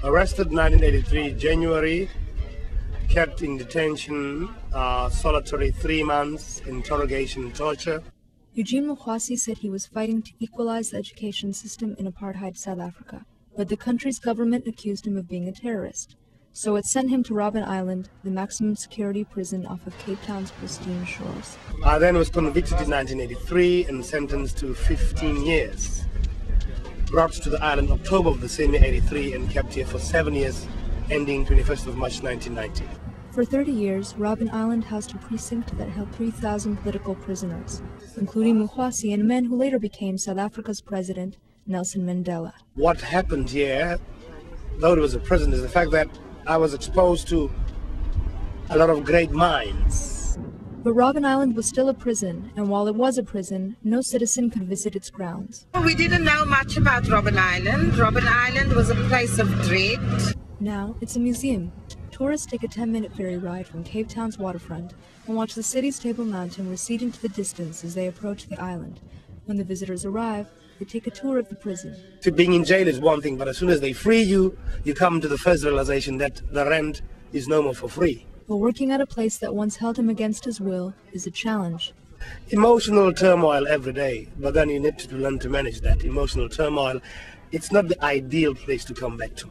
Arrested 1983 January, kept in detention, solitary 3 months, interrogation and torture. Eugene Mughwasi said he was fighting to equalize the education system in apartheid South Africa, but the country's government accused him of being a terrorist. So it sent him to Robben Island, the maximum security prison off of Cape Town's pristine shores. I then was convicted in 1983 and sentenced to 15 years. Brought to the island October of the same year, 83, and kept here for 7 years, ending 21st of March 1990. For 30 years, Robben Island housed a precinct that held 3,000 political prisoners, including Mughwasi and men who later became South Africa's President Nelson Mandela. What happened here, though it was a prison, is the fact that I was exposed to a lot of great minds. But Robben Island was still a prison, and while it was a prison, no citizen could visit its grounds. We didn't know much about Robben Island. Robben Island was a place of dread. Now it's a museum. Tourists take a 10-minute ferry ride from Cape Town's waterfront and watch the city's Table Mountain recede into the distance as they approach the island. When the visitors arrive, they take a tour of the prison. Being in jail is one thing, but as soon as they free you, you come to the first realization that the rent is no more for free. But working at a place that once held him against his will is a challenge. Emotional turmoil every day, but then you need to learn to manage that emotional turmoil. It's not the ideal place to come back to.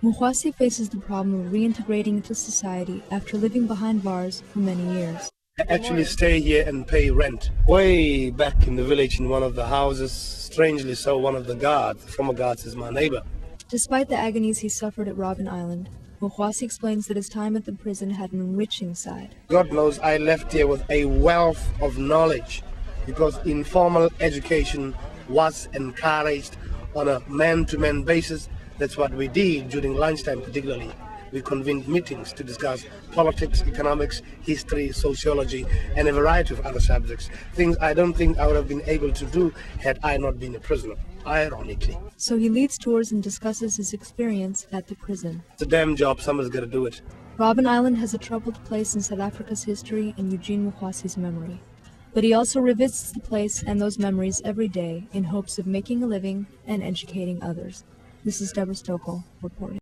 Mughwasi faces the problem of reintegrating into society after living behind bars for many years. I actually stay here and pay rent. Way back in the village in one of the houses, strangely so, one of the guards, former guards, is my neighbor. Despite the agonies he suffered at Robben Island, Mughwasi explains that his time at the prison had an enriching side. God knows I left here with a wealth of knowledge because informal education was encouraged on a man-to-man basis. That's what we did during lunchtime particularly. We convened meetings to discuss politics, economics, history, sociology, and a variety of other subjects. Things I don't think I would have been able to do had I not been a prisoner, ironically. So he leads tours and discusses his experience at the prison. It's a damn job, someone's got to do it. Robben Island has a troubled place in South Africa's history and Eugene Mughwasi's memory. But he also revisits the place and those memories every day in hopes of making a living and educating others. This is Deborah Stokol reporting.